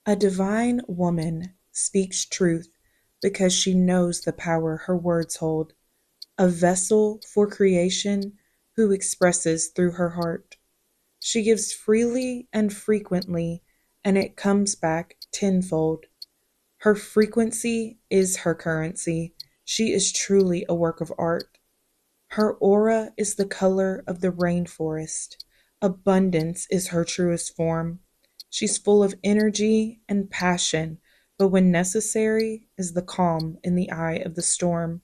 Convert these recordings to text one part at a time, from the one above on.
A divine woman speaks truth because she knows the power her words hold, a vessel for creation who expresses through her heart. She gives freely and frequently, and it comes back tenfold. Her frequency is her currency. She is truly a work of art. Her aura is the color of the rainforest. Abundance is her truest form. She's full of energy and passion, but when necessary is the calm in the eye of the storm.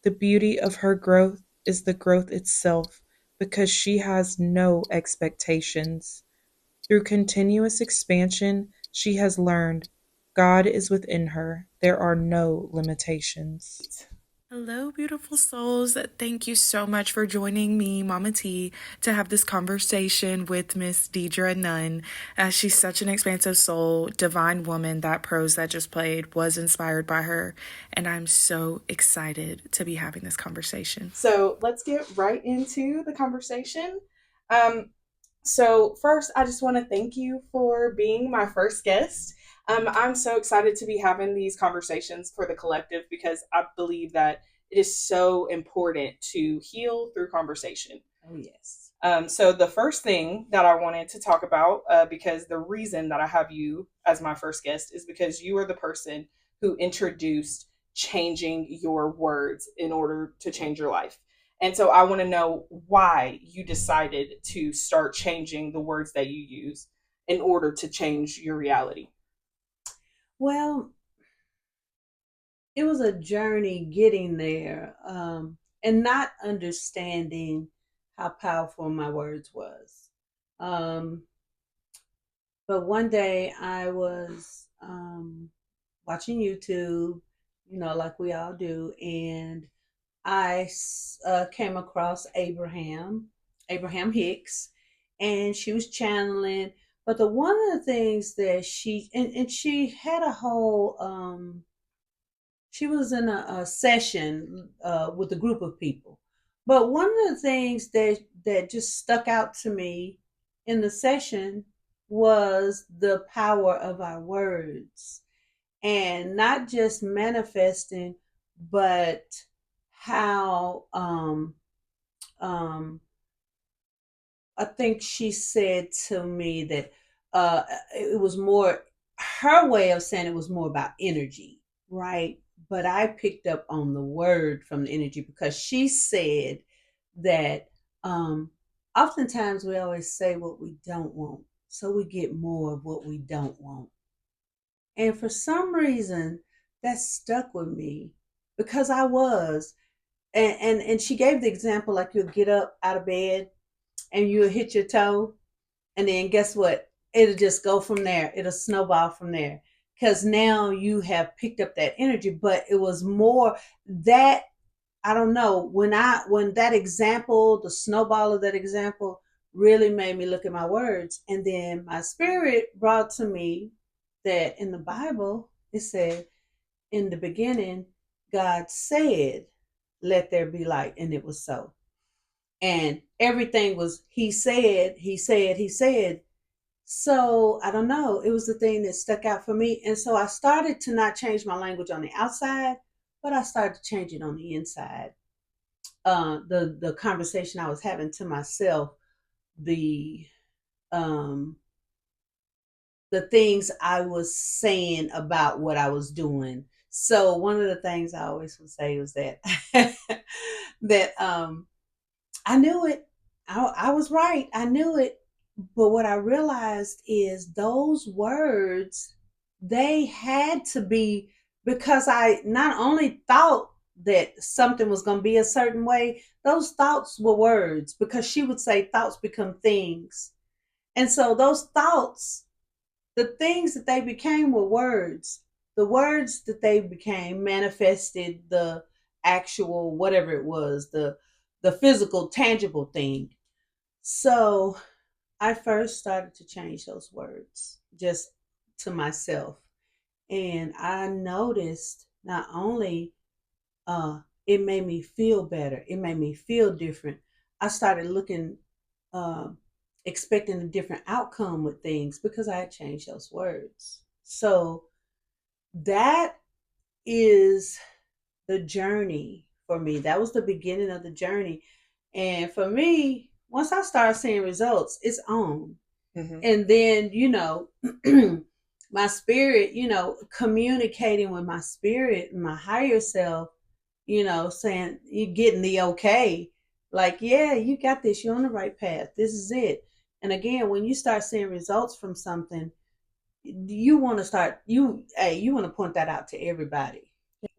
The beauty of her growth is the growth itself because she has no expectations. Through continuous expansion, she has learned God is within her. There are no limitations. Hello, beautiful souls. Thank you so much for joining me, Mama T, to have this conversation with Miss Deidre Nunn. She's such an expansive soul, divine woman. That prose that just played was inspired by her, and I'm so excited to be having this conversation. So let's get right into the conversation. Um, so first, I just want to thank you for being my first guest. I'm so excited to be having these conversations for the collective because I believe that it is so important to heal through conversation. Oh, yes. So the first thing that I wanted to talk about, because the reason that I have you as my first guest is because you are the person who introduced changing your words in order to change your life. And so I want to know why you decided to start changing the words that you use in order to change your reality. Well, it was a journey getting there, and not understanding how powerful my words was. Um, but one day I was watching YouTube, like we all do, and I came across Abraham Hicks, and she was channeling. But the one of the things that and she had a whole she was in a session with a group of people. But one of the things that just stuck out to me in the session was the power of our words, and not just manifesting, but how um, I think she said to me that it was more her way of saying it was more about energy, right? But I picked up on the word from the energy because she said that oftentimes we always say what we don't want, so we get more of what we don't want. And for some reason, that stuck with me because I was. And she gave the example like you'll get up out of bed and you'll hit your toe, and then guess what? It'll just go from there. It'll snowball from there because now you have picked up that energy. But it was more that I don't know when that example, the snowball of that example, really made me look at my words, and then my spirit brought to me that in the Bible it said, "In the beginning, God said, 'Let there be light,' and it was so." And everything was he said, he said, he said. So I don't know. It was the thing that stuck out for me. And so I started to not change my language on the outside, but I started to change it on the inside. The conversation I was having to myself, the um the things I was saying about what I was doing. So one of the things I always would say was that that I knew it. I was right. I knew it. But what I realized is those words, they had to be because I not only thought that something was going to be a certain way, those thoughts were words because she would say thoughts become things. And so those thoughts, the things that they became were words. The words that they became manifested the actual whatever it was, the physical tangible thing. So I first started to change those words just to myself. And I noticed not only it made me feel better, it made me feel different. I started looking, uh, expecting a different outcome with things because I had changed those words. So that is the journey for me. That was the beginning of the journey. And for me, once I started seeing results, it's on. Mm-hmm. And then, my spirit, communicating with my spirit, my higher self, saying, you're getting the okay. Like, yeah, you got this. You're on the right path. This is it. And again, when you start seeing results from something, you want to you want to point that out to everybody.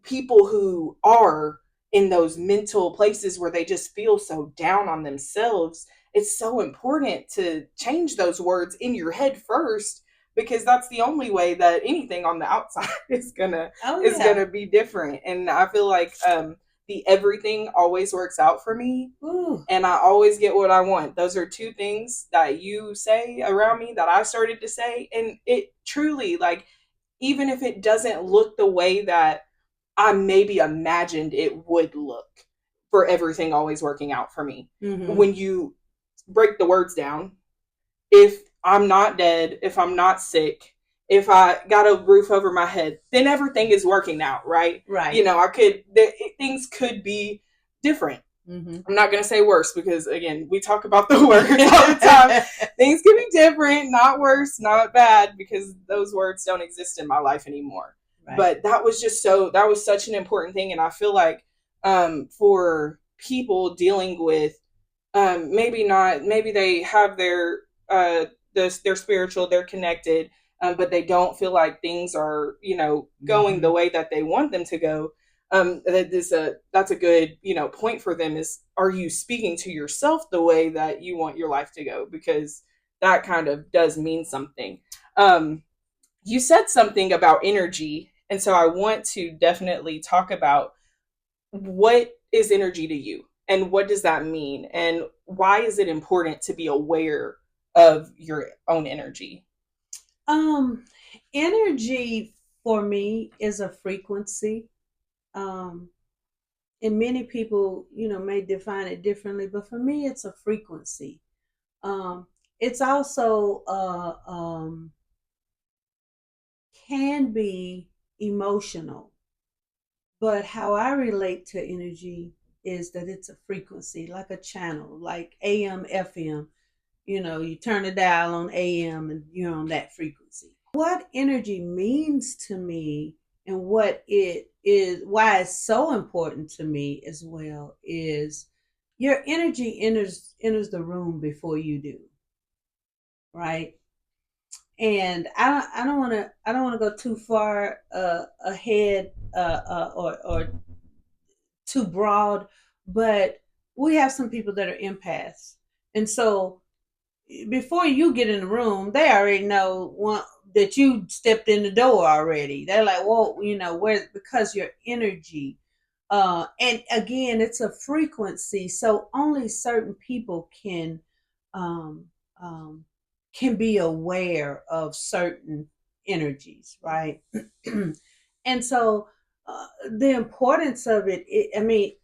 People who are in those mental places where they just feel so down on themselves, it's so important to change those words in your head first, because that's the only way that anything on the outside Oh is yeah. gonna be different. And I feel like the everything always works out for me, Ooh. and I always get what I want. Those are two things that you say around me that I started to say, and it truly, like, even if it doesn't look the way that I maybe imagined it would look, for everything always working out for me. Mm-hmm. When you break the words down, if I'm not dead, if I'm not sick, if I got a roof over my head, then everything is working out, right? You Right. know, things could be different. Mm-hmm. I'm not going to say worse because, again, we talk about the words all the time. Things can be different, not worse, not bad, because those words don't exist in my life anymore. Right. But that was such an important thing. And I feel like for people dealing with maybe not, maybe they have uh, their spiritual, they're connected, but they don't feel like things are, going Mm-hmm. the way that they want them to go. That's a good, point for them is, are you speaking to yourself the way that you want your life to go? Because that kind of does mean something. You said something about energy, and so I want to definitely talk about, what is energy to you, and what does that mean, and why is it important to be aware of your own energy? Um, Energy for me is a frequency. Um, and many people, may define it differently, but for me, it's a frequency. Um, it's also can be emotional, but how I relate to energy is that it's a frequency, like a channel, like AM, FM. You turn the dial on AM and you're on that frequency. What energy means to me and what it is, why it's so important to me as well, is your energy enters the room before you do, right? And I don't want to go too far ahead or too broad, but we have some people that are empaths, and so before you get in the room, they already know that you stepped in the door already. They're like, well, where, because your energy. And again, it's a frequency, so only certain people um, um, can be aware of certain energies, right? And so the importance of I mean,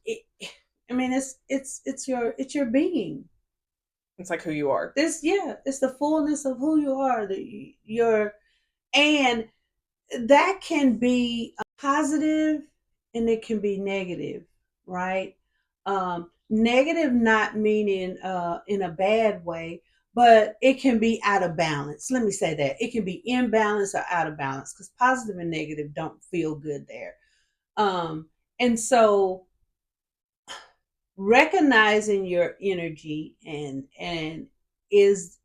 it's your being. It's like who you are. It's the fullness of who you are. Your and that can be positive and it can be negative, right? Negative not meaning in a bad way, but it can be out of balance. Let me say that it can be in balance or out of balance, because positive and negative don't feel good there. Um, and so recognizing your energy and is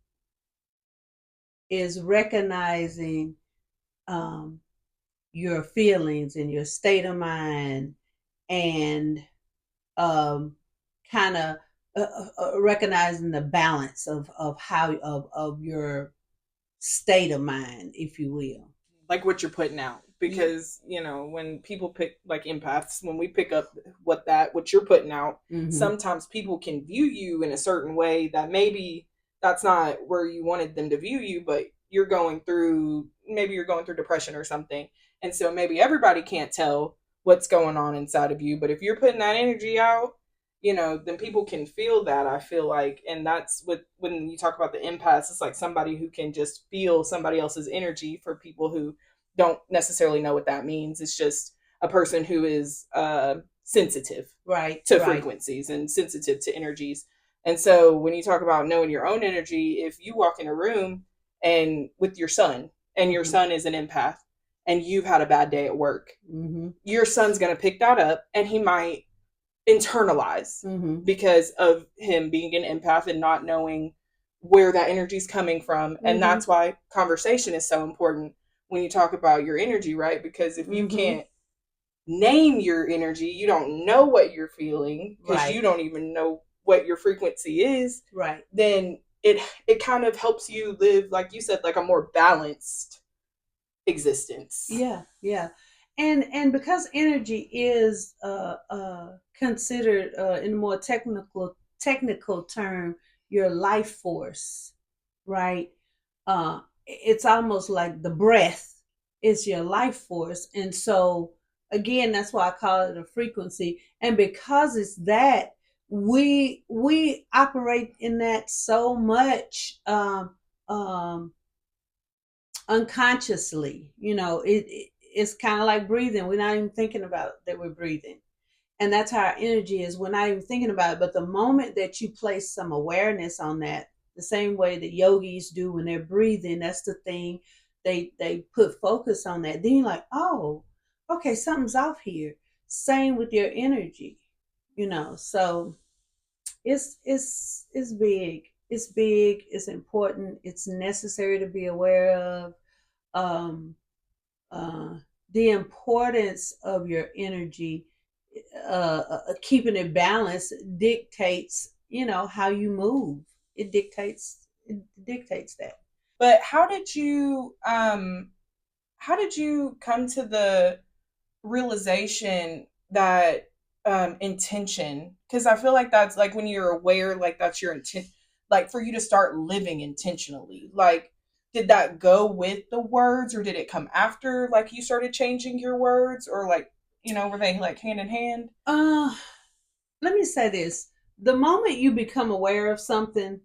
is recognizing um, your feelings and your state of mind, and um, kind of recognizing the balance of your state of mind, if you will. Like what you're putting out, because when people pick, like empaths, when we pick up what you're putting out, Mm-hmm. sometimes people can view you in a certain way that maybe that's not where you wanted them to view you, but you're going through depression or something, and so maybe everybody can't tell what's going on inside of you, but if you're putting that energy out, then people can feel that, I feel like. And that's what, when you talk about the empaths, it's like somebody who can just feel somebody else's energy, for people who don't necessarily know what that means. It's just a person who is sensitive Right, to right. frequencies and sensitive to energies. And so when you talk about knowing your own energy, if you walk in a room and with your son, and your Mm-hmm. son is an empath, and you've had a bad day at work, Mm-hmm. your son's going to pick that up, and he might internalize Mm-hmm. because of him being an empath and not knowing where that energy is coming from. And Mm-hmm. that's why conversation is so important when you talk about your energy, right? Because if you Mm-hmm. can't name your energy, you don't know what you're feeling because you Right, don't even know what your frequency is, right. then it kind of helps you live, like you said, like a more balanced existence. Yeah, yeah. And because energy is considered in a more technical term your life force, right? It's almost like the breath is your life force. And so again, that's why I call it a frequency. And because it's that, we operate in that so much unconsciously. It's kind of like breathing. We're not even thinking about that we're breathing. And that's how our energy is. We're not even thinking about it. But the moment that you place some awareness on that, the same way that yogis do when they're breathing, that's the thing. They put focus on that. Then you're like, oh, okay, something's off here. Same with your energy, So it's big. It's big. It's important. It's necessary to be aware of. Um, uh, the importance of your energy, keeping it balanced, dictates, how you move. It dictates that. But how did you come to the realization that intention, because I feel like that's like when you're aware, like that's your intent, like for you to start living intentionally, like did that go with the words, or did it come after like you started changing your words, or like were they like hand in hand? Uh, Let me say this: the moment you become aware of something,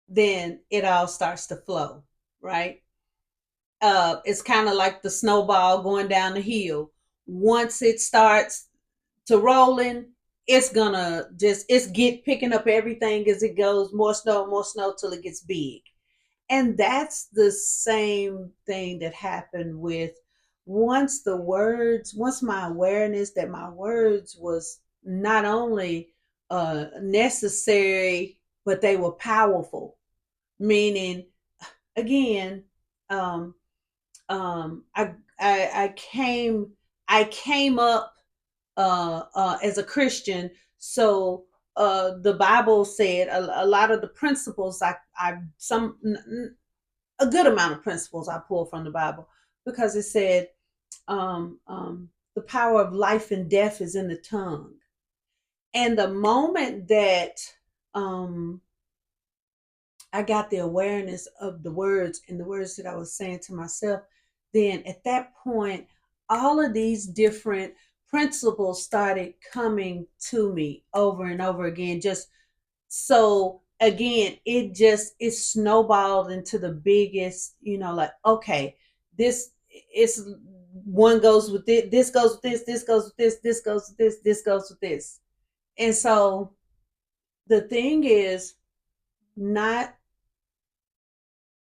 then it all starts to flow, right? It's kind of like the snowball going down the hill. Once it starts to rolling, it's get picking up everything as it goes, more snow till it gets big. And that's the same thing that happened with once my awareness that my words was not only necessary, but they were powerful. Meaning, again, um, I, I came up as a Christian. So the Bible said a lot of the principles I some a good amount of principles I pulled from the Bible, because it said the power of life and death is in the tongue. And the moment that um, I got the awareness of the words and the words that I was saying to myself, then at that point, all of these different principles started coming to me over and over again. Just so again, it snowballed into the biggest, like, okay, this is one goes with it, this goes with this goes with this goes with this goes with this. And so the thing is not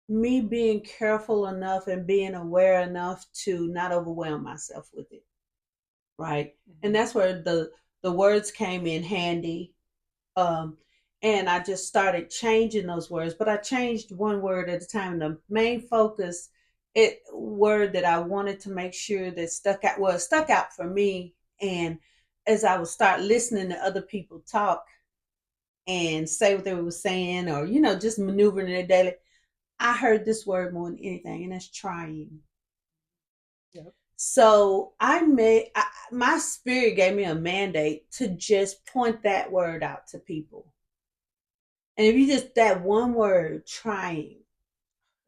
me being careful enough and being aware enough to not overwhelm myself with it, right? And Mm-hmm. that's where the words came in handy. um and I just started changing those words, but I changed one word at a time. The main focus, it word that I wanted to make sure that stuck out for me. And as I would start listening to other people talk and say what they were saying, or just maneuvering in their daily, I heard this word more than anything, and that's trying. Yep. So my spirit gave me a mandate to just point that word out to people. And if you just that one word, trying,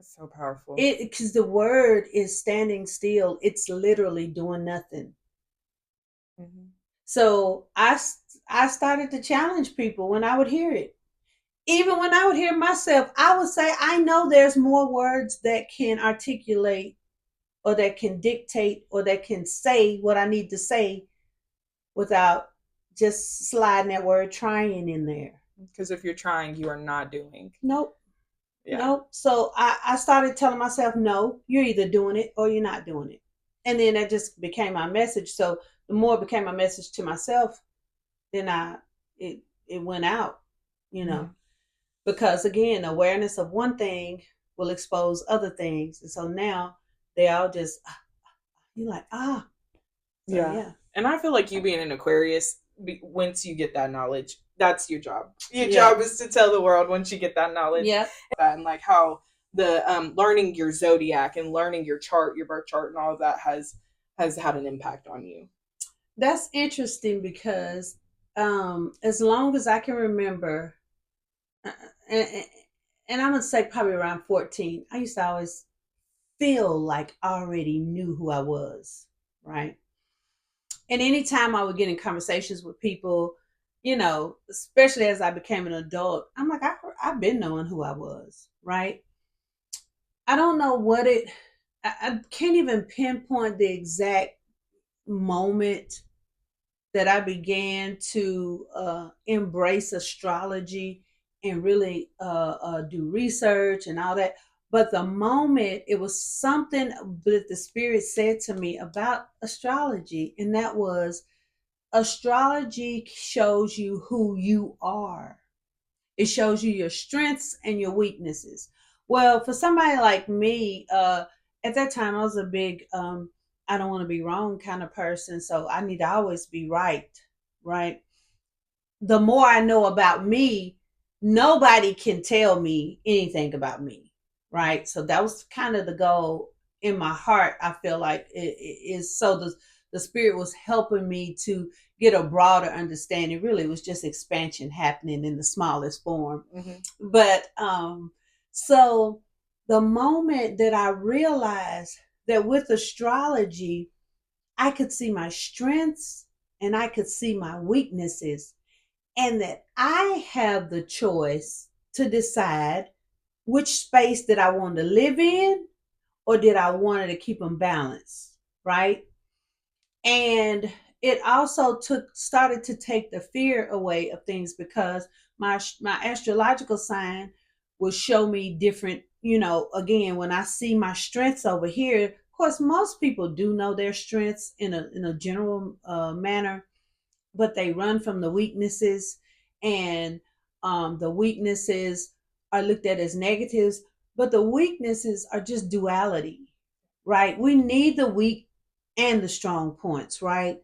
It's so powerful. it because the word is standing still. It's literally doing nothing. Mm-hmm. So I started to challenge people when I would hear it. Even when I would hear myself, I would say, I know there's more words that can articulate or that can dictate or that can say what I need to say without just sliding that word trying in there. Because if you're trying, you are not doing. Nope. Yeah. Nope. So I started telling myself, no, you're either doing it or you're not doing it. And then that just became my message. So the more it became my message to myself, then it went out, you know. Because again, awareness of one thing will expose other things. And so now they all just you're like, ah. So Yeah. yeah. And I feel like you being an Aquarius, once you get that knowledge, that's your job. Your Yeah. job is to tell the world once you get that knowledge. Yeah. And like how the learning your zodiac and learning your chart, your birth chart, and all of that has had an impact on you. That's interesting because as long as I can remember, and, and I'm gonna say probably around 14, I used to always feel like I already knew who I was, right? And anytime I would get in conversations with people, you know, especially as I became an adult, I'm like, I've been knowing who I was, right? I don't know what I can't even pinpoint the exact moment that I began to embrace astrology and really do research and all that. But the moment it was something that the spirit said to me about astrology, and that was astrology shows you who you are. It shows you your strengths and your weaknesses. Well, for somebody like me, at that time I was a big I don't want to be wrong kind of person, so I need to always be right, right? The more I know about me, nobody can tell me anything about me, right? So that was kind of the goal in my heart. I feel like it is so the spirit was helping me to get a broader understanding. Really, it was just expansion happening in the smallest form. But so the moment that I realized that with astrology, I could see my strengths and I could see my weaknesses, and that I have the choice to decide which space that I want to live in or did I wanted to keep them balanced, right? And it also started to take the fear away of things because my astrological sign will show me different, you know, again, when I see my strengths over here, of course most people do know their strengths in a general manner, but they run from the weaknesses, and the weaknesses are looked at as negatives, but the weaknesses are just duality, right? We need the weak and the strong points, right?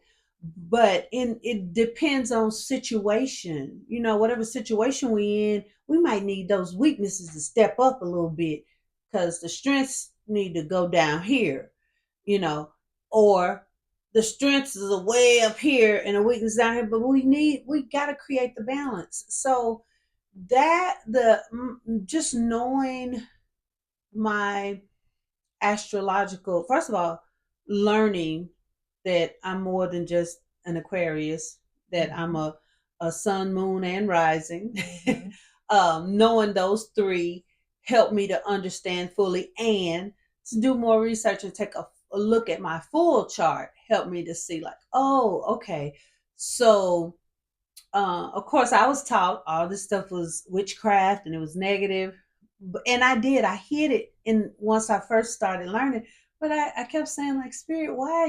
But it depends on situation. You know, whatever situation we in, we might need those weaknesses to step up a little bit because the strengths need to go down here, you know, or the strengths is way up here and the weakness down here. But we got to create the balance. So that the just knowing my astrological, first of all, learning that I'm more than just an Aquarius, that I'm a sun, moon, and rising. Knowing those three helped me to understand fully, and to do more research and take a look at my full chart helped me to see, like, oh, okay. So of course, I was taught all this stuff was witchcraft and it was negative, and I hid it. And once I first started learning, but I kept saying, like, spirit, why,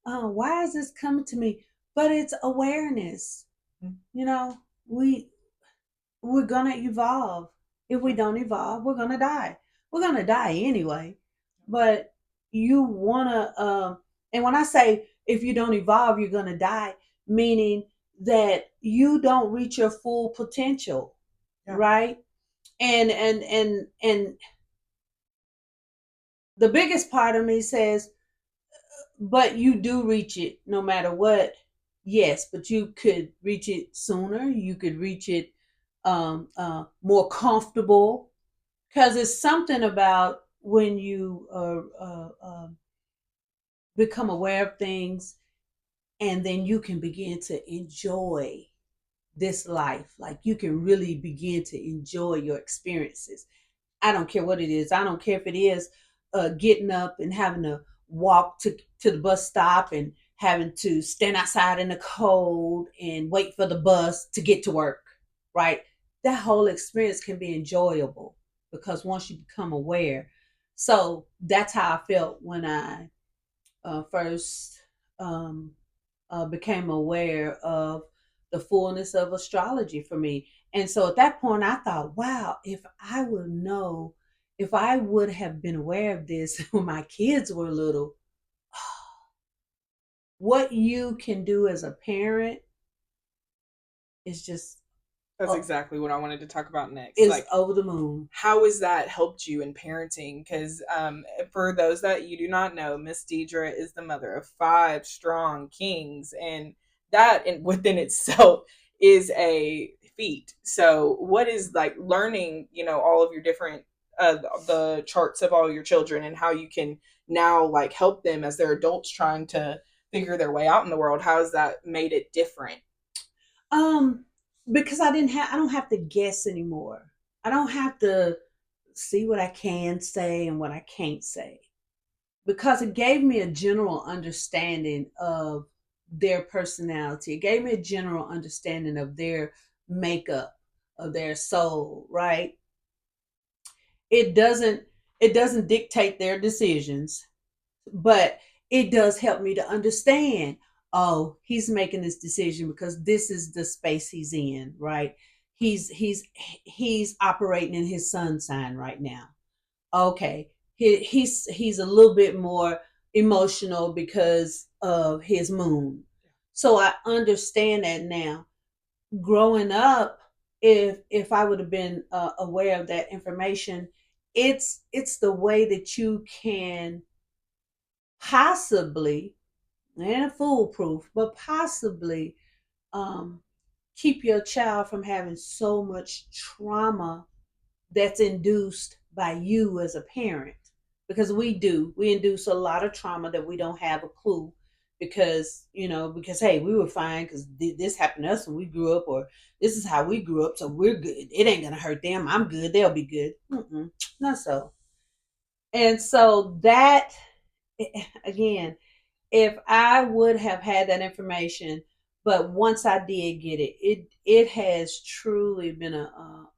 why is this coming to me? But it's awareness. You know, we're gonna evolve. If we don't evolve, we're gonna die. We're gonna die anyway. But you wanna, and when I say if you don't evolve, you're gonna die, meaning that you don't reach your full potential, right? And the biggest part of me says, but you do reach it no matter what. Yes, but you could reach it sooner. You could reach it more comfortable, because it's something about when you become aware of things, and then you can begin to enjoy this life. Like, you can really begin to enjoy your experiences. I don't care what it is. I don't care if it is getting up and having to walk to the bus stop and having to stand outside in the cold and wait for the bus to get to work, right? That whole experience can be enjoyable because once you become aware. So that's how I felt when I first um, became aware of the fullness of astrology for me. And so at that point, I thought, wow, if I would have been aware of this when my kids were little, what you can do as a parent is just That's exactly what I wanted to talk about next. is Like, over the moon. how has that helped you in parenting? Because for those that you do not know, Miss Deidre is the mother of 5 strong kings, and that within itself is a feat. So, what is like learning, all of your different the charts of all your children and how you can now like help them as they're adults trying to figure their way out in the world? How has that made it different? Um, because I don't have to guess anymore. I don't have to see what I can say and what I can't say because it gave me a general understanding of their personality. It gave me a general understanding of their makeup, of their soul, right? It doesn't it doesn't dictate their decisions, but it does help me to understand, oh, he's making this decision because this is the space he's in, right? He's operating in his sun sign right now. Okay, he's a little bit more emotional because of his moon. So I understand that now. Growing up, if I would have been aware of that information, it's the way that you can possibly, and foolproof, but possibly um, keep your child from having so much trauma that's induced by you as a parent. Because we induce a lot of trauma that we don't have a clue because hey, we were fine because this happened to us when we grew up, or this is how we grew up, so we're good. It ain't gonna hurt them. I'm good. They'll be good. Not so. And so that again, if I would have had that information, but once I did get it, it has truly been a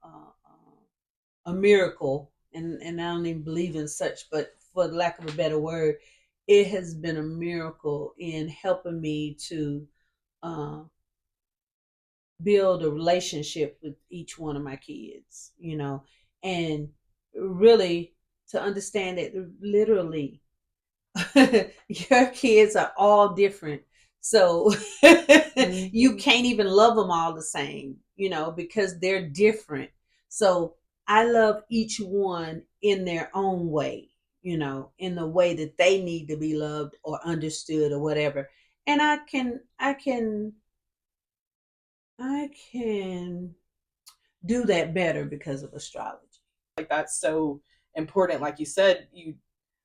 miracle, and I don't even believe in such, but for the lack of a better word, it has been a miracle in helping me to uh, build a relationship with each one of my kids, and really to understand that literally your kids are all different. So you can't even love them all the same, because they're different. So I love each one in their own way, in the way that they need to be loved or understood or whatever. And I can do that better because of astrology. Like that's so important. Like you said, you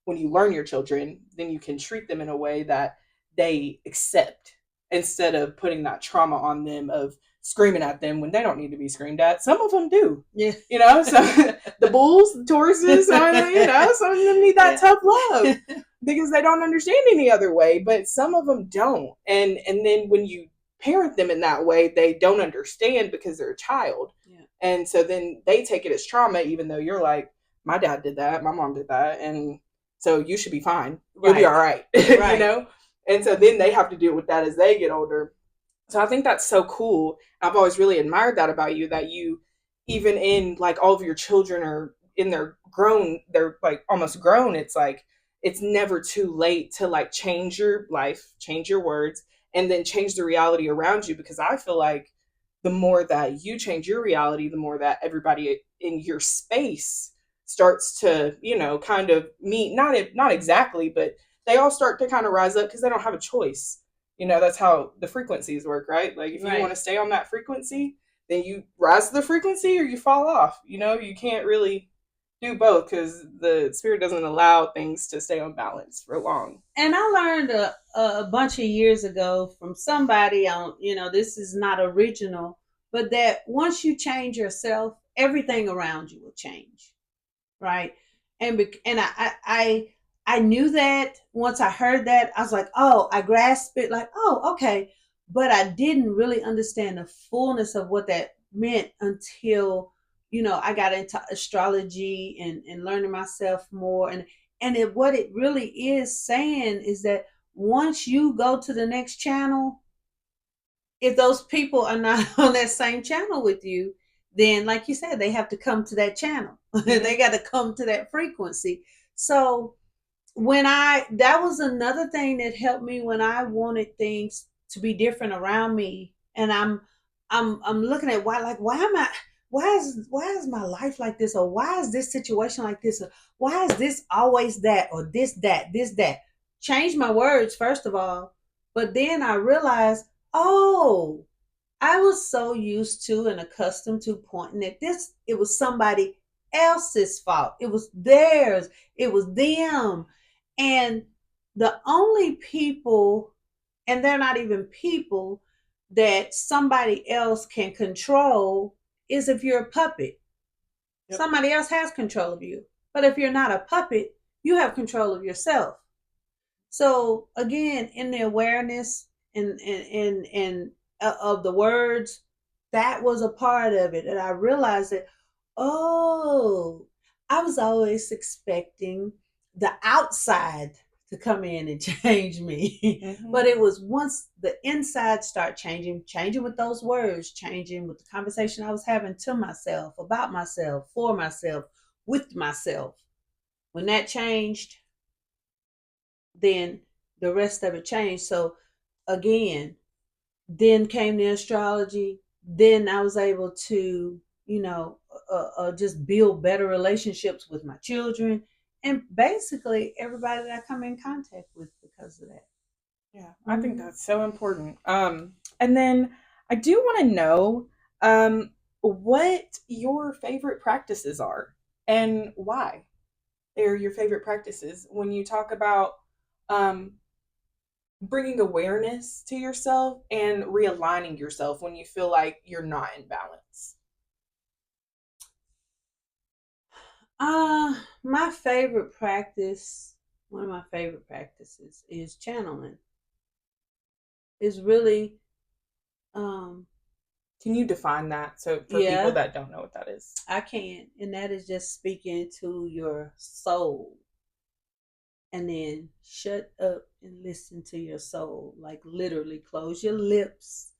when you learn your children, then you can treat them in a way that they accept instead of putting that trauma on them of screaming at them when they don't need to be screamed at. Some of them do. Yeah. So the bulls, the Tauruses, some of them need that tough love because they don't understand any other way, but some of them don't. And then when you parent them in that way, they don't understand because they're a child. Yeah. And so then they take it as trauma, even though you're like, my dad did that, my mom did that, and so you should be fine. You'll be all right. Right. And so then they have to deal with that as they get older. So I think that's so cool. I've always really admired that about you, that you, even in like all of your children are in their grown, they're like almost grown. It's like, it's never too late to like change your life, change your words, and then change the reality around you. Because I feel like the more that you change your reality, the more that everybody in your space starts to, kind of meet, not exactly, but they all start to kind of rise up because they don't have a choice. That's how the frequencies work, right? Like if you want to stay on that frequency, then you rise to the frequency or you fall off. You can't really do both because the spirit doesn't allow things to stay on balance for long. And I learned a bunch of years ago from somebody on, this is not original, but that once you change yourself, everything around you will change, right? and I knew that once I heard that, I was like, oh, I grasped it, like, oh, okay. But I didn't really understand the fullness of what that meant until, I got into astrology and learning myself more. What it really is saying is that once you go to the next channel, if those people are not on that same channel with you, then like you said, they have to come to that channel. They got to come to that frequency. So when I that was another thing that helped me when I wanted things to be different around me, and I'm looking at why is my life like this, or why is this situation like this, or why is this always that, or this that. Change my words first of all, but then I realized, oh, I was so used to and accustomed to pointing at this. It was somebody else's fault. It was theirs. It was them. And the only people, and they're not even people, that somebody else can control is if you're a puppet. Yep. Somebody else has control of you. But if you're not a puppet, you have control of yourself. So again, in the awareness and of the words, that was a part of it, and I realized that, oh, I was always expecting the outside to come in and change me. But it was once the inside start changing with those words, changing with the conversation I was having to myself, about myself, for myself, with myself. When that changed, then the rest of it changed. So again, then came the astrology. Then I was able to, just build better relationships with my children and basically everybody that I come in contact with because of that. Yeah, I think that's so important. And then I do want to know what your favorite practices are and why they're your favorite practices when you talk about um, bringing awareness to yourself and realigning yourself when you feel like you're not in balance. My favorite practice, one of my favorite practices is channeling. Is really um Can you define that so for people yeah, that don't know what that is? I can. And that is just speaking to your soul and then shut up and listen to your soul. Like literally close your lips.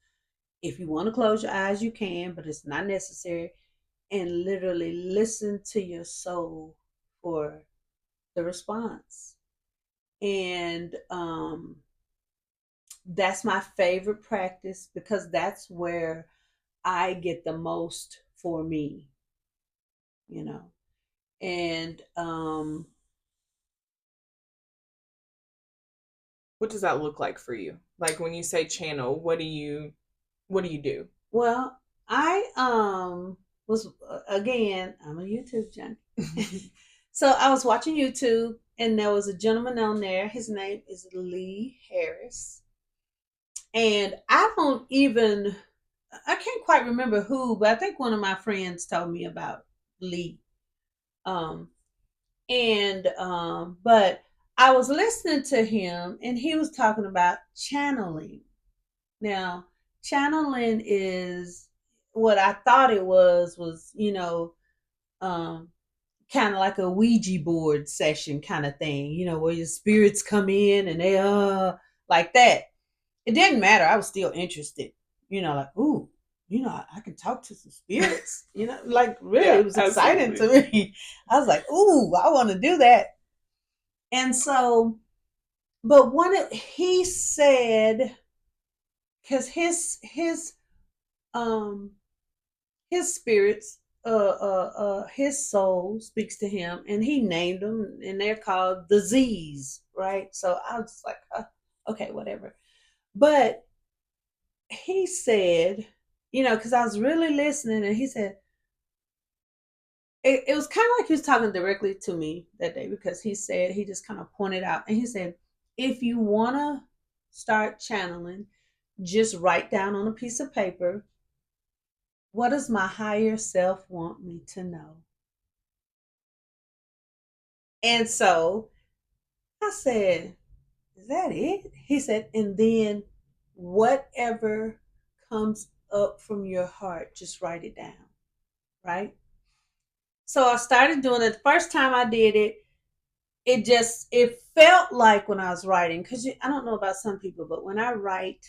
If you want to close your eyes, you can, but it's not necessary. And literally listen to your soul for the response. And that's my favorite practice because that's where I get the most for me, you know. And What does that look like for you? Like when you say channel, what do you do? well, I was again, I'm a YouTube junkie. So I was watching YouTube and there was a gentleman on there. His name is Lee Harris. And I can't quite remember who, but I think one of my friends told me about Lee. Um but I was listening to him and he was talking about channeling. Now, channeling is what I thought it was, um kind of like a Ouija board session kind of thing, where your spirits come in and they like that. It didn't matter. I was still interested. Like, ooh, I can talk to some spirits. Like really, Yeah, it was exciting absolutely. to me. I was like, ooh, I want to do that. And so, but he said, because um his spirits, his soul speaks to him, and he named them, and they're called the Z's, right? So I was like, okay, whatever. But he said, because I was really listening, and he said, it was kind of like he was talking directly to me that day because he just kind of pointed out, and he said, if you want to start channeling, just write down on a piece of paper, what does my higher self want me to know? And so I said, is that it? He said, and then whatever comes up from your heart, just write it down. Right. So I started doing it. The first time I did it, it felt like when I was writing, because I don't know about some people, but when I write,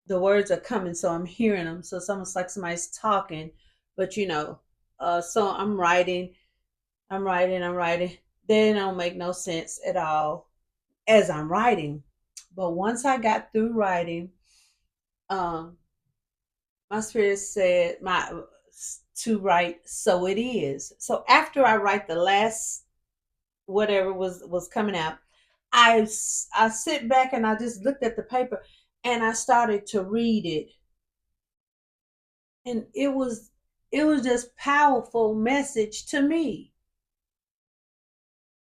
the words are coming, so I'm hearing them. So it's almost like somebody's talking, but so I'm writing. They don't make no sense at all as I'm writing. But once I got through writing, um, my spirit said my to write, so it is. So after I write the last whatever was coming out, I sit back and I just looked at the paper and I started to read it, and it was just powerful message to me,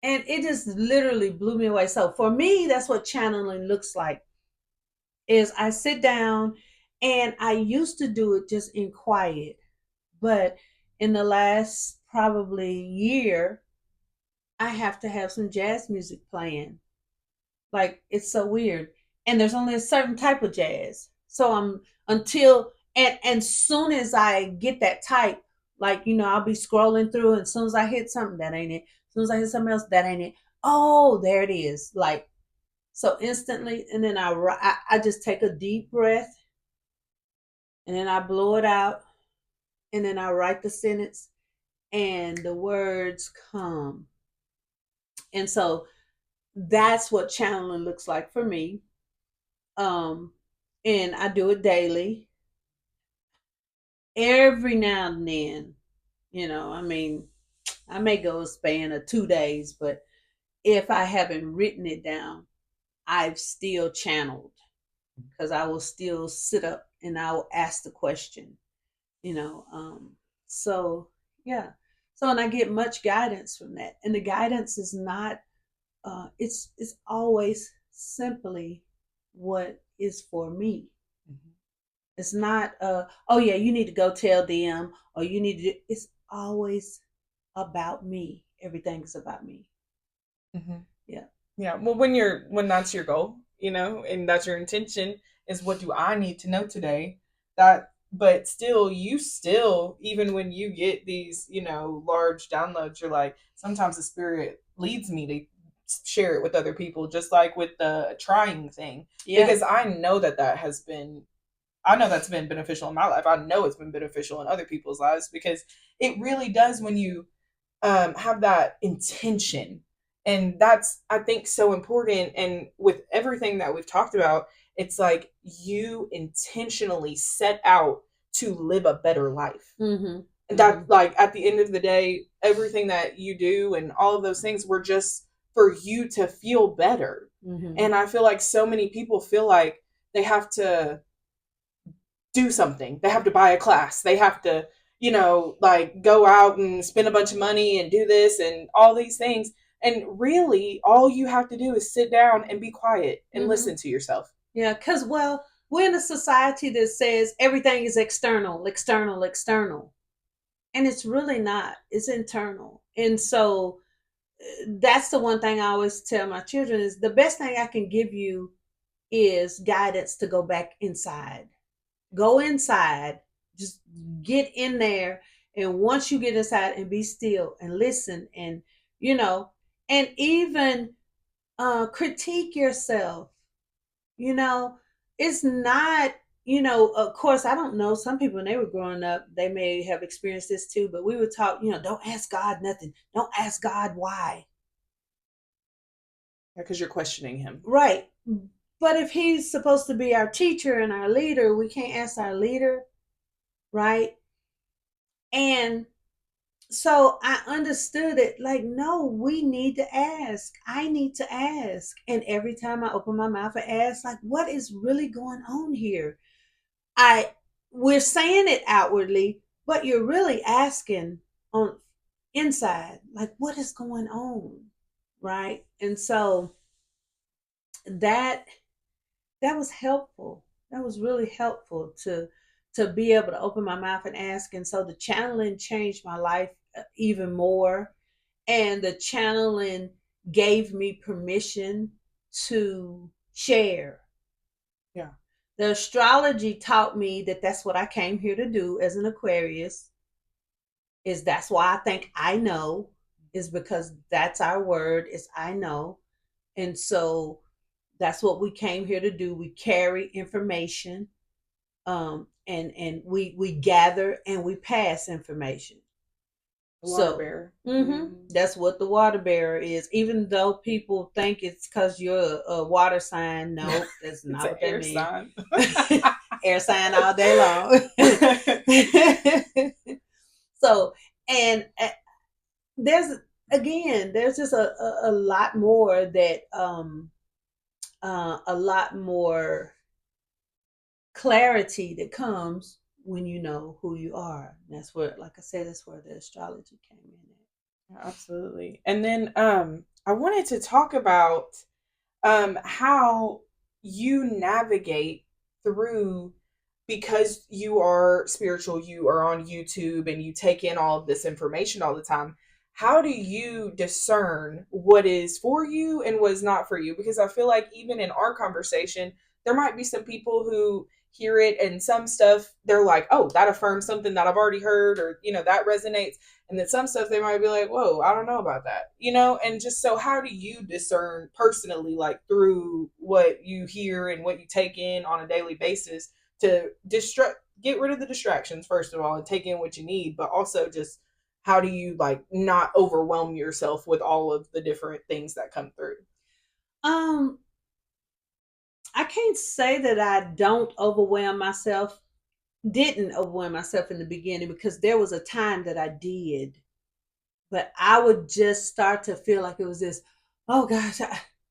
and it just literally blew me away. So for me, that's what channeling looks like. Is I sit down, and I used to do it just in quiet, but in the last probably year, I have to have some jazz music playing. Like, it's so weird. And there's only a certain type of jazz. So I'm until and soon as I get that type, like, I'll be scrolling through, and as soon as I hit something, that ain't it. As soon as I hit something else, that ain't it. Oh, there it is. Like, so instantly, and then I just take a deep breath, and then I blow it out, and then I write the sentence, and the words come. And so that's what channeling looks like for me. Um, and I do it daily. Every now and then, I mean, I may go a span of 2 days, but if I haven't written it down, I've still channeled, because I will still sit up and I will ask the question, you know. So yeah, so and I get much guidance from that, and the guidance is not, it's always simply what is for me. It's not, oh yeah, you need to go tell them, or you need to. It's always about me. Everything is about me. Mm-hmm. Yeah. Yeah. Well, when that's your goal, and that's your intention, is what do I need to know today? But still, you still, even when you get these, large downloads, you're like, sometimes the spirit leads me to share it with other people, just like with the trying thing, Yeah. because I know that's been beneficial in my life. I know it's been beneficial in other people's lives, because it really does when you have that intention. And that's, I think, so important. And with everything that we've talked about, it's like you intentionally set out to live a better life. Mm-hmm. And Mm-hmm. that, like, at the end of the day, everything that you do and all of those things were just for you to feel better. Mm-hmm. And I feel like so many people feel like they have to do something. They have to buy a class. They have to, like, go out and spend a bunch of money and do this and all these things. And really, all you have to do is sit down and be quiet and Mm-hmm. listen to yourself. Yeah, because, well, we're in a society that says everything is external, external, external. And it's really not, it's internal. And so that's the one thing I always tell my children is the best thing I can give you is guidance to go back inside. Go inside, just get in there. And once you get inside and be still and listen, and, you know, and even critique yourself, you know, it's not, of course, I don't know. Some people, when they were growing up, they may have experienced this too, but we were taught, don't ask God nothing. Don't ask God why. Because you're questioning him. Right. But if he's supposed to be our teacher and our leader, we can't ask our leader, right? And so I understood it like, no, we need to ask. I need to ask. And every time I open my mouth and ask, like, what is really going on here? I We're saying it outwardly, but you're really asking on inside, like, what is going on? Right. And so that that was helpful. That was really helpful to be able to open my mouth and ask. And so the channeling changed my life even more. And the channeling gave me permission to share. Yeah. The astrology taught me that that's what I came here to do as an Aquarius. Is that's why I think I know, is because that's our word, is I know. And so that's what we came here to do. We carry information, and we gather and we pass information. Water So bearer. that's what the water bearer is. Even though people think it's because you're a water sign, no, that's It's not an what that air means. sign. Air sign all day long. So, and there's there's just a lot more that a lot more clarity that comes when you know who you are. And that's where, like I said, that's where the astrology came in Absolutely. And then I wanted to talk about how you navigate through, because you are spiritual, you are on YouTube and you take in all of this information all the time. How do you discern what is for you and what is not for you? Because I feel like even in our conversation, there might be some people who hear it and some stuff they're like, oh, that affirms something that I've already heard, or, that resonates. And then some stuff they might be like, whoa, I don't know about that, and just so how do you discern personally, like through what you hear and what you take in on a daily basis to get rid of the distractions, first of all, and take in what you need, but also just how do you like not overwhelm yourself with all of the different things that come through? it. I can't say that I don't overwhelm myself, didn't overwhelm myself in the beginning, because there was a time that I did. But I would just start to feel like it was this, oh gosh,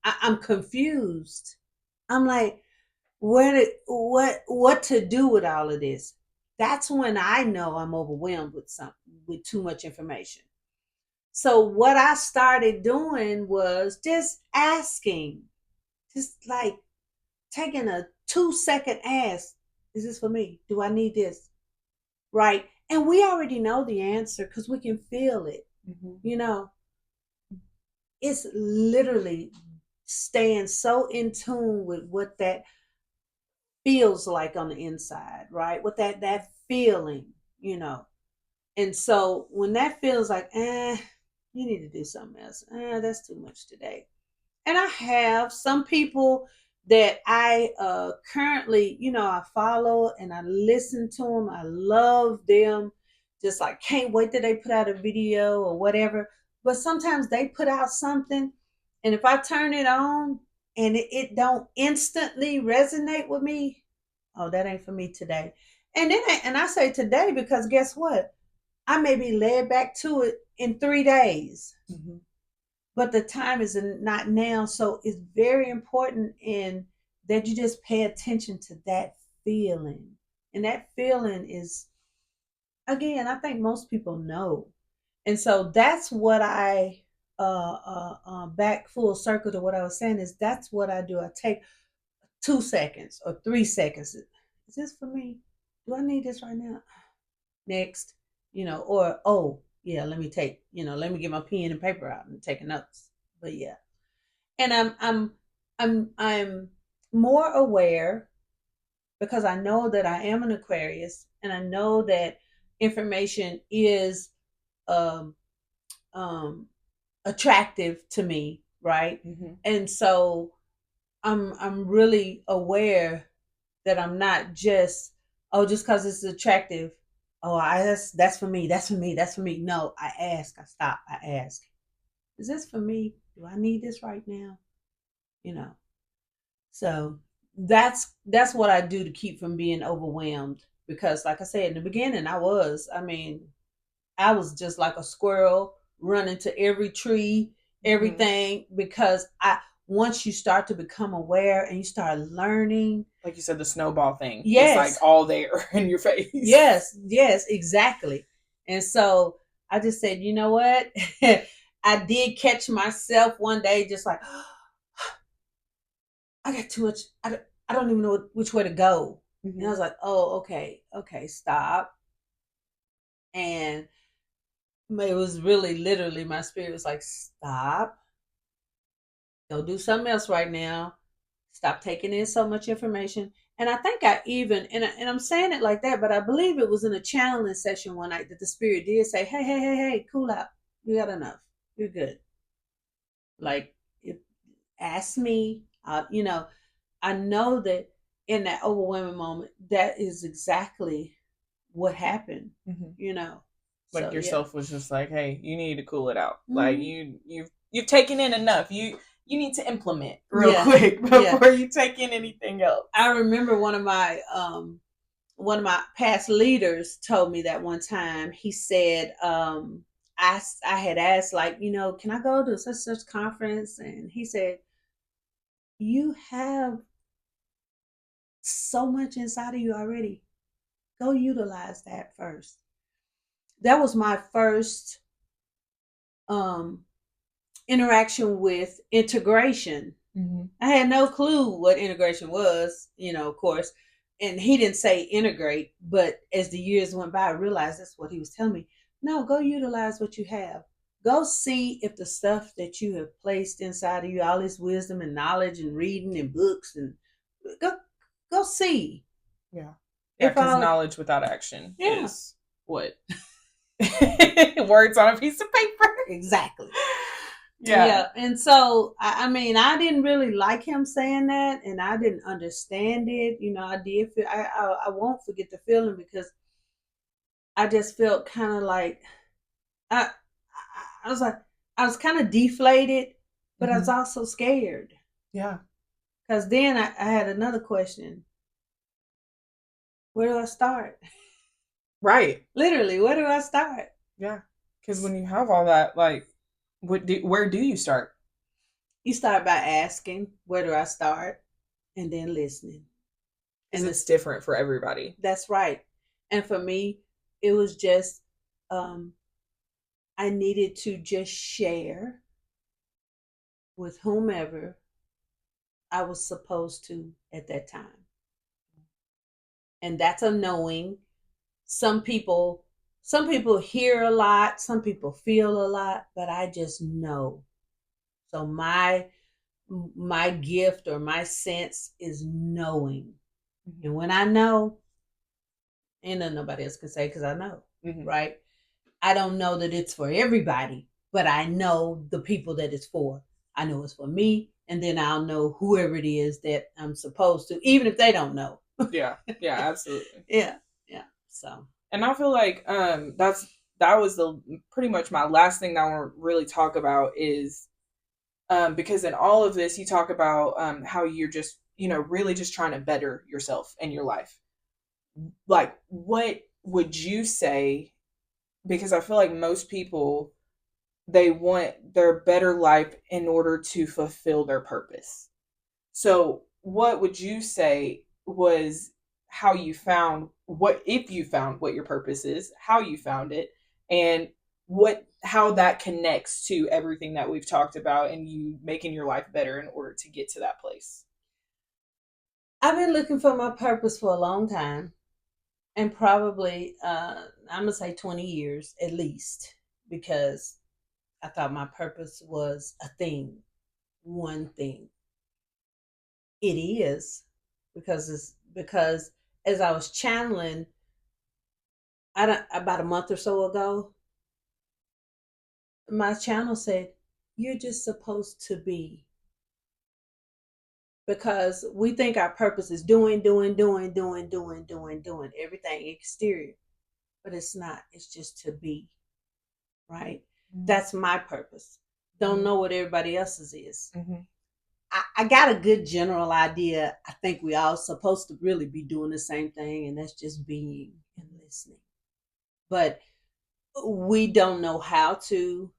I'm confused. I'm like, what to do with all of this? That's when I know I'm overwhelmed with something, with too much information. So what I started doing was just asking, just like taking a 2-second ask, is this for me? Do I need this? Right? And we already know the answer because we can feel it. Mm-hmm. You know, it's literally staying so in tune with what that feels like on the inside, right? What that feeling, you know. And so when that feels like, you need to do something else. That's too much today. And I have some people that I currently, I follow and I listen to them. I love them. Just like can't wait till they put out a video or whatever. But sometimes they put out something, and if I turn it on and it don't instantly resonate with me, oh, that ain't for me today. And I say today because guess what? I may be led back to it in 3 days. Mm-hmm. But the time is not now. So it's very important in that you just pay attention to that feeling. And that feeling is, again, I think most people know. And so that's what I, back full circle to what I was saying, is that's what I do. I take 2 seconds or 3 seconds. Is this for me? Do I need this right now? Next, or, oh, yeah, let me get my pen and paper out and take notes. But yeah, and I'm more aware because I know that I am an Aquarius, and I know that information is um um attractive to me, right? Mm-hmm. And so I'm really aware that I'm not just, oh, just because it's attractive, oh, that's for me, that's for me, that's for me. No, I stop, I ask, is this for me? Do I need this right now? You know. So that's what I do to keep from being overwhelmed. Because like I said in the beginning, I was just like a squirrel running to every tree, Mm-hmm. everything, because I once you start to become aware and you start learning. Like you said, the snowball thing is like Yes. all there in your face. Yes, exactly. And so I just said, you know what? I did catch myself one day just like, I got too much. I don't even know which way to go. And I Mm-hmm. was like, oh, okay, stop. And It was really literally my spirit was like, stop, go do something else right now. Stop taking in so much information. And I think I even, and I'm saying it like that, but I believe it was in a channeling session one night that the spirit did say, hey, hey, hey, hey, cool out. You got enough. You're good. Like, if, ask me, I know that in that overwhelming moment, that is exactly what happened, Mm-hmm. you know. Like So, yeah. yourself was just like, hey, you need to cool it out. Like Mm-hmm. you've taken in enough. You need to implement real Yeah. quick Yeah. before you take in anything else. I remember one of my past leaders told me that one time. He said, I had asked, like, can I go to such conference? And he said, you have so much inside of you already. Go utilize that first. That was my first um interaction with integration. Mm-hmm. I had no clue what integration was, of course. And he didn't say integrate, but as the years went by, I realized that's what he was telling me. No, go utilize what you have. Go see if the stuff that you have placed inside of you, all this wisdom and knowledge and reading and books, and go go see Yeah. Yeah, if because all of, knowledge without action yeah, is what? Words on a piece of paper. exactly. Yeah. Yeah, and so I mean, I didn't really like him saying that, and I didn't understand it. I did feel I won't forget the feeling because I just felt kind of like I I was like I was kind of deflated, but I was Mm-hmm. also scared Yeah. because then I had another question: where do I start? Right. Literally, where do I start? Yeah. Because when you have all that, like, where do you start? You start by asking, where do I start, and then listening, Because and it's this different for everybody. that's right. And for me, it was just um, I needed to just share with whomever I was supposed to at that time. And that's a knowing. Some people some people hear a lot, some people feel a lot, but I just know. So my gift or my sense is knowing. Mm-hmm. And when I know, ain't nothing nobody else can say because I know, Mm-hmm. right? I don't know that it's for everybody, but I know the people that it's for. I know it's for me, and then I'll know whoever it is that I'm supposed to, even if they don't know. Yeah. Yeah. Absolutely. Yeah, yeah. So, And I feel like that was the pretty much my last thing that I want to really talk about is because in all of this you talk about how you're just really just trying to better yourself and your life. Like, what would you say? Because I feel like most people, they want their better life in order to fulfill their purpose. So what would you say was how you found what, if you found what your purpose is, how you found it, and what how that connects to everything that we've talked about and you making your life better in order to get to that place? I've been looking for my purpose for a long time, and probably I'm gonna say 20 years at least, because I thought my purpose was a thing, one thing. It is because as I was channeling, I don't, about a month or so ago, my channel said, "You're just supposed to be." Because we think our purpose is doing everything exterior, but it's not. It's just to be, right? Mm-hmm. That's my purpose. Don't know what everybody else's is. Mm-hmm. I got a good general idea. I think we all supposed to really be doing the same thing, and that's just being and listening. But we don't know how to,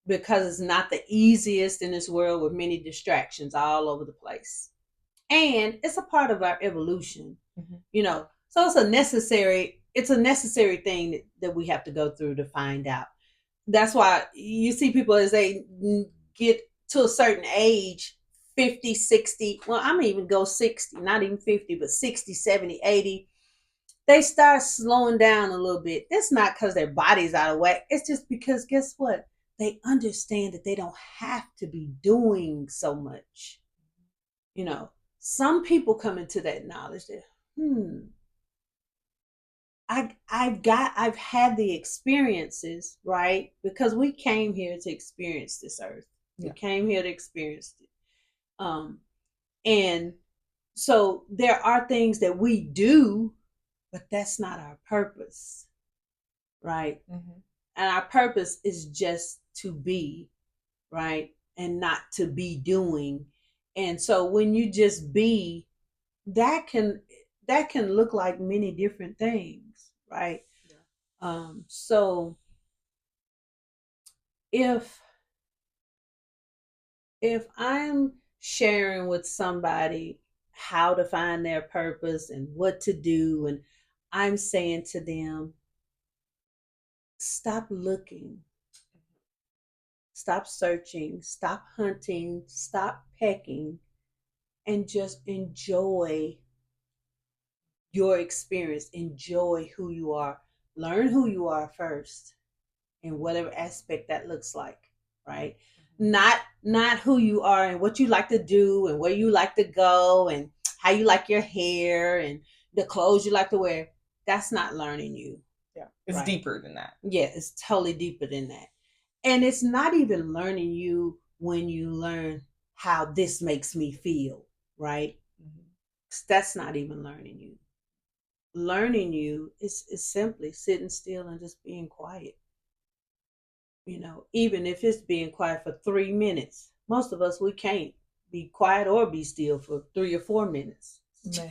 because it's not the easiest in this world with many distractions all over the place. And it's a part of our evolution, Mm-hmm. So it's a necessary thing that we have to go through to find out. That's why you see people as they get to a certain age, 50, 60, well, I'm even go 60, not even 50, but 60, 70, 80. they start slowing down a little bit. That's not because their body's out of whack. It's just because guess what? They understand that they don't have to be doing so much. You know, some people come into that knowledge that, I've had the experiences, right? Because we came here to experience this earth. We came here to experience it. Um, and so there are things that we do, but that's not our purpose, right? Mm-hmm. And our purpose is just to be, right? And not to be doing. And so when you just be, that can look like many different things, right? Yeah. So if I'm sharing with somebody how to find their purpose and what to do, and I'm saying to them, stop looking, stop searching, stop hunting, stop pecking, and just enjoy your experience, enjoy who you are, learn who you are first in whatever aspect that looks like, right? Not who you are and what you like to do and where you like to go and how you like your hair and the clothes you like to wear. That's not learning you. Yeah, it's right? Deeper than that. Yeah, it's totally deeper than that. And it's not even learning you when you learn how this makes me feel, right? Mm-hmm. That's not even learning you. Learning you is simply sitting still and just being quiet. You know, even if it's being quiet for 3 minutes, most of us, we can't be quiet or be still for 3 or 4 minutes. It's a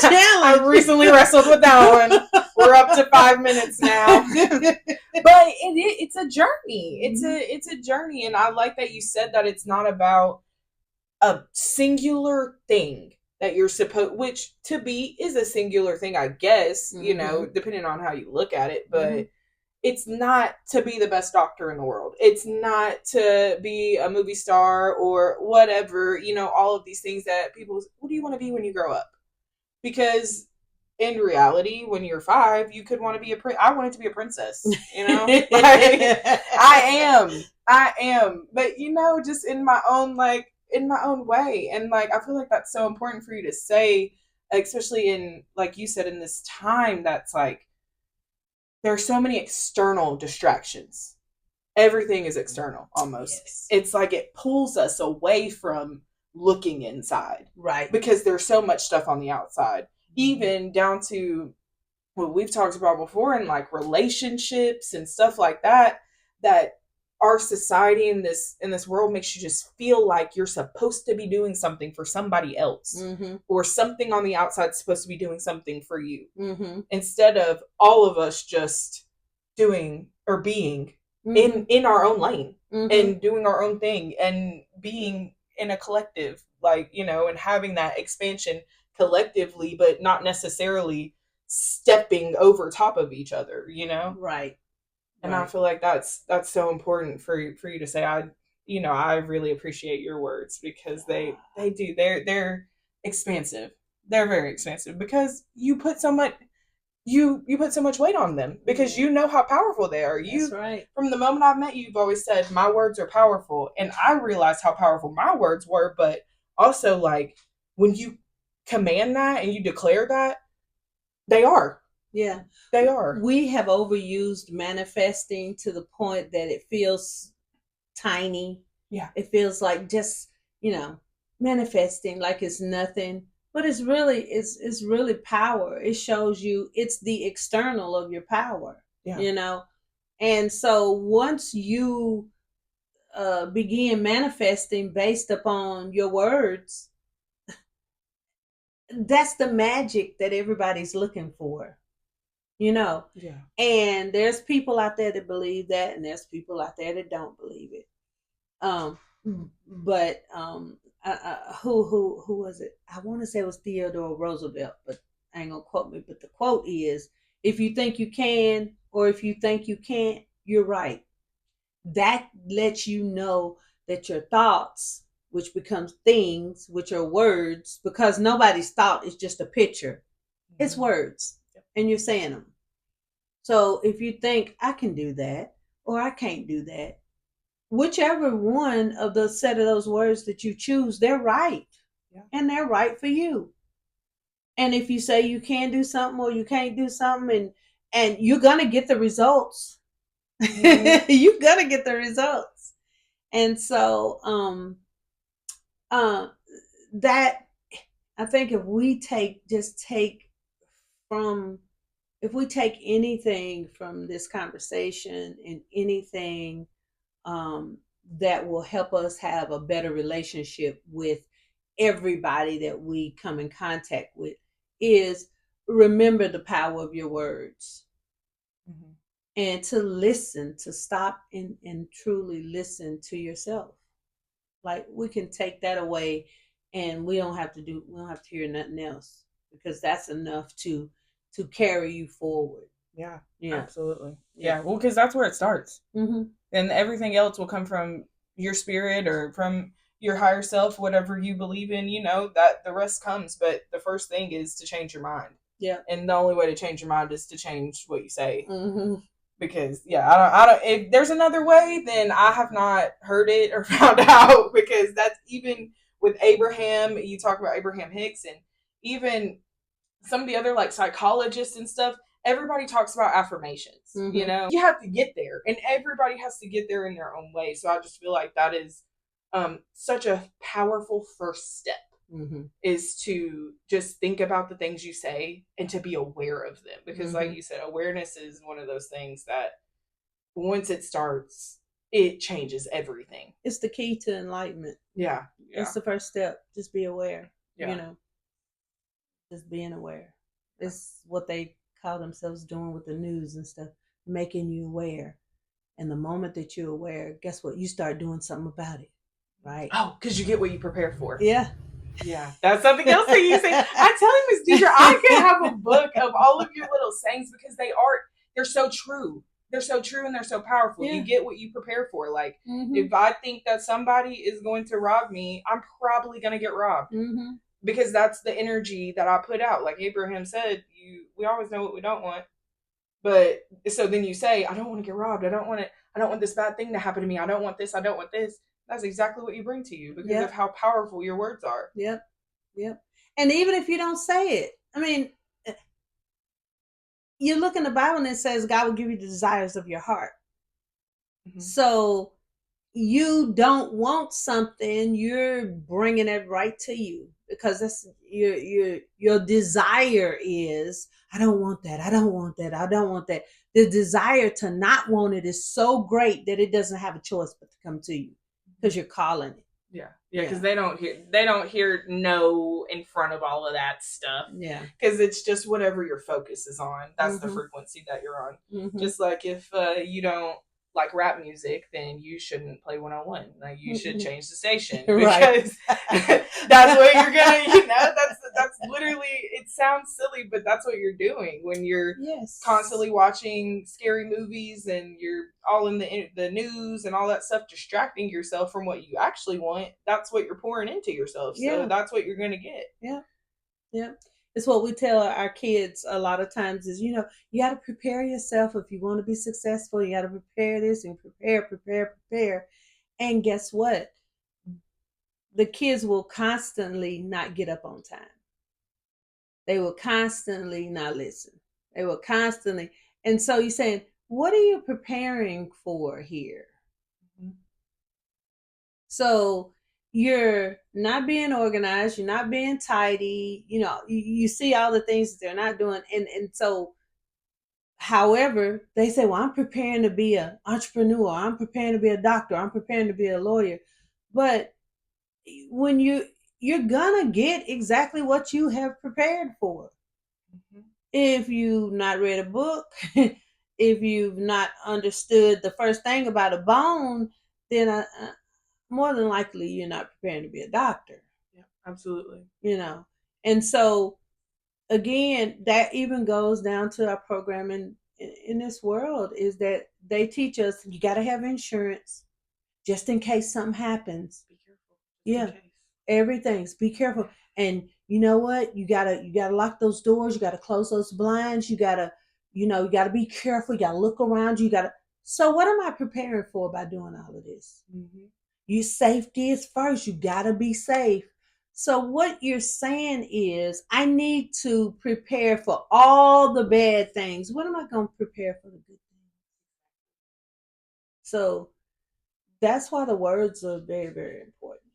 challenge. I recently wrestled with that one. We're up to 5 minutes now. But it's a journey. It's a journey. And I like that you said that it's not about a singular thing that you're supposed, which to be is a singular thing, I guess, you know, depending on how you look at it. But it's not to be the best doctor in the world. It's not to be a movie star or whatever, you know, all of these things that people, what do you want to be when you grow up? Because in reality, when you're 5, you could want to be I wanted to be a princess, you know? Like, I am. But, you know, just in my own way. And like, I feel like that's so important for you to say, especially in, like you said, in this time that's like, there are so many external distractions. Everything is external almost. Yes. It's like it pulls us away from looking inside. Right. Because there's so much stuff on the outside. Even down to what we've talked about before in like relationships and stuff like that, that our society in this world makes you just feel like you're supposed to be doing something for somebody else, or something on the outside is supposed to be doing something for you, instead of all of us just doing or being in our own lane, and doing our own thing and being in a collective, like, you know, and having that expansion collectively, but not necessarily stepping over top of each other, you know? Right. And I feel like that's so important for you to say. I really appreciate your words, because they do. They're expansive. They're very expansive, because you put so much weight on them, because you know how powerful they are. That's right. From the moment I've met you, you've always said my words are powerful, and I realized how powerful my words were. But also, like, when you command that and you declare that, they are. Yeah, they are. We have overused manifesting to the point that it feels tiny. Yeah. It feels like just, you know, manifesting like it's nothing. But it's really power. It shows you it's the external of your power. Yeah. You know? And so once you begin manifesting based upon your words, that's the magic that everybody's looking for. You know? Yeah. And there's people out there that believe that, and there's people out there that don't believe it. But who was it? I want to say it was Theodore Roosevelt, but I ain't gonna quote me. But the quote is, "If you think you can, or if you think you can't, you're right." That lets you know that your thoughts, which becomes things, which are words, because nobody's thought is just a picture. It's words, and you're saying them. So if you think I can do that or I can't do that, whichever one of the set of those words that you choose, they're right. Yeah. And they're right for you. And if you say you can do something or you can't do something, and you're gonna get the results. Mm-hmm. You're gonna get the results. And so uh that, I think if we take from if we take anything from this conversation and anything that will help us have a better relationship with everybody that we come in contact with, is remember the power of your words. Mm-hmm. And to listen, to stop and truly listen to yourself. Like, we can take that away and we don't have to hear nothing else, because that's enough to carry you forward. Yeah, absolutely. Yeah, well, because that's where it starts. Mm-hmm. And everything else will come from your spirit or from your higher self, whatever you believe in, that the rest comes. But the first thing is to change your mind. Yeah. And the only way to change your mind is to change what you say. Mm-hmm. Because I don't if there's another way, then I have not heard it or found out, because that's, even with Abraham, you talk about Abraham Hicks, and even some of the other like psychologists and stuff, everybody talks about affirmations. Mm-hmm. You have to get there, and everybody has to get there in their own way. So I just feel like that is such a powerful first step. Mm-hmm. Is to just think about the things you say and to be aware of them, because like you said, awareness is one of those things that once it starts, it changes everything. It's the key to enlightenment. Yeah. It's the first step. Just be aware. Yeah. Just being aware. It's what they call themselves doing with the news and stuff, making you aware. And the moment that you're aware, guess what? You start doing something about it, right? Oh, because you get what you prepare for. Yeah. Yeah, that's something else that you say. I'm telling Miss Deidre, I could have a book of all of your little sayings, because they're so true. They're so true and they're so powerful. Yeah. You get what you prepare for. Like, if I think that somebody is going to rob me, I'm probably going to get robbed. Mm-hmm. Because that's the energy that I put out. Like Abraham said, we always know what we don't want. But so then you say, I don't want to get robbed. I don't want this bad thing to happen to me. I don't want this. I don't want this. That's exactly what you bring to you, because of how powerful your words are. Yep. Yep. And even if you don't say it, I mean, you look in the Bible and it says God will give you the desires of your heart. Mm-hmm. So you don't want something, you're bringing it right to you, because that's your desire is, I don't want that. I don't want that. I don't want that. The desire to not want it is so great that it doesn't have a choice but to come to you, because you're calling it. Yeah, because they don't hear no in front of all of that stuff. Yeah, because it's just whatever your focus is on. That's the frequency that you're on. Mm-hmm. Just like if you don't like rap music, then you shouldn't play 101. Like, you should change the station, because that's what you're gonna. That's literally. It sounds silly, but that's what you're doing when you're constantly watching scary movies and you're all in the news and all that stuff, distracting yourself from what you actually want. That's what you're pouring into yourself. So that's what you're gonna get. Yeah, yeah. It's what we tell our kids a lot of times is, you got to prepare yourself if you want to be successful. You got to prepare this and prepare. And guess what? The kids will constantly not get up on time. They will constantly not listen. They will constantly. And so you're saying, what are you preparing for here? Mm-hmm. So you're not being organized, you're not being tidy, you see all the things that they're not doing. And so, however, they say, well, I'm preparing to be an entrepreneur, I'm preparing to be a doctor, I'm preparing to be a lawyer. But when you're gonna get exactly what you have prepared for. Mm-hmm. If you've not read a book, if you've not understood the first thing about a bone, then more than likely you're not preparing to be a doctor. Yeah, absolutely. And so again, that even goes down to our program in this world, is that they teach us you got to have insurance just in case something happens. Be careful. Yeah, everything's be careful. And You know what? You gotta lock those doors. You gotta close those blinds. You gotta be careful. You gotta look around. You gotta. So what am I preparing for by doing all of this? Mm-hmm. Your safety is first. You gotta be safe. So what you're saying is, I need to prepare for all the bad things. What am I going to prepare for the good things? So that's why the words are very, very important.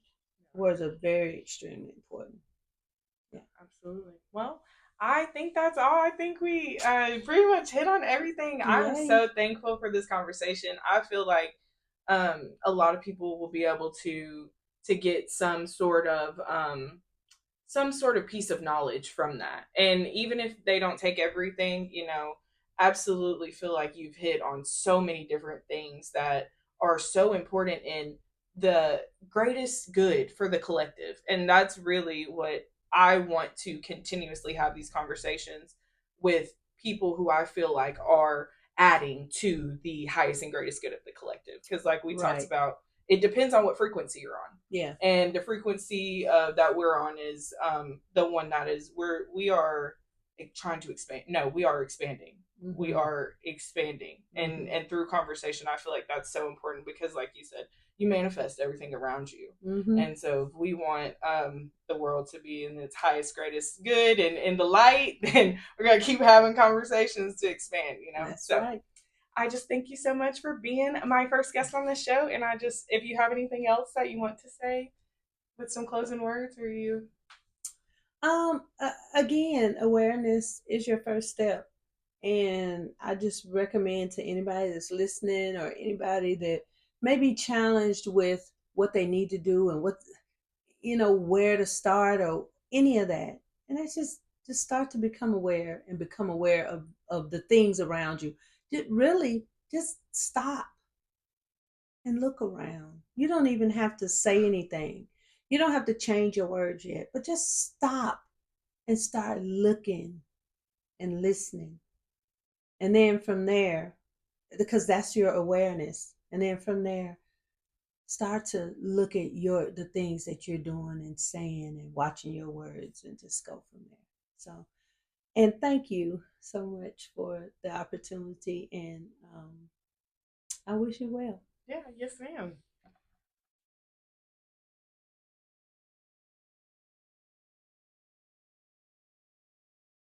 Words are very extremely important. Yeah. Absolutely. Well, I think that's all. I think we pretty much hit on everything. I'm Yay. so thankful for this conversation. I feel like a lot of people will be able to get some sort of piece of knowledge from that. And even if they don't take everything, absolutely feel like you've hit on so many different things that are so important in the greatest good for the collective. And that's really what I want to continuously have these conversations with people who I feel like are adding to the highest and greatest good of the collective. Because, like we talked Right. about, it depends on what frequency you're on, Yeah. and the frequency that we're on is the one that is we are trying to expand. No, we are expanding. We Mm-hmm. are expanding, and Mm-hmm. and through conversation, I feel like that's so important because, like you said, you manifest everything around you. Mm-hmm. And so, if we want the world to be in its highest, greatest good and in the light, then we're gonna keep having conversations to expand. That's So right. I just thank you so much for being my first guest on this show. And if you have anything else that you want to say with some closing words, or you. Again, awareness is your first step. And I just recommend to anybody that's listening or anybody that may be challenged with what they need to do and where to start or any of that. And that's just start to become aware and become aware of the things around you. Just stop and look around. You don't even have to say anything. You don't have to change your words yet, but just stop and start looking and listening. And then from there, because that's your awareness. And then from there, start to look at the things that you're doing and saying and watching your words and just go from there. So, and thank you so much for the opportunity, and I wish you well. Yeah, yes, ma'am.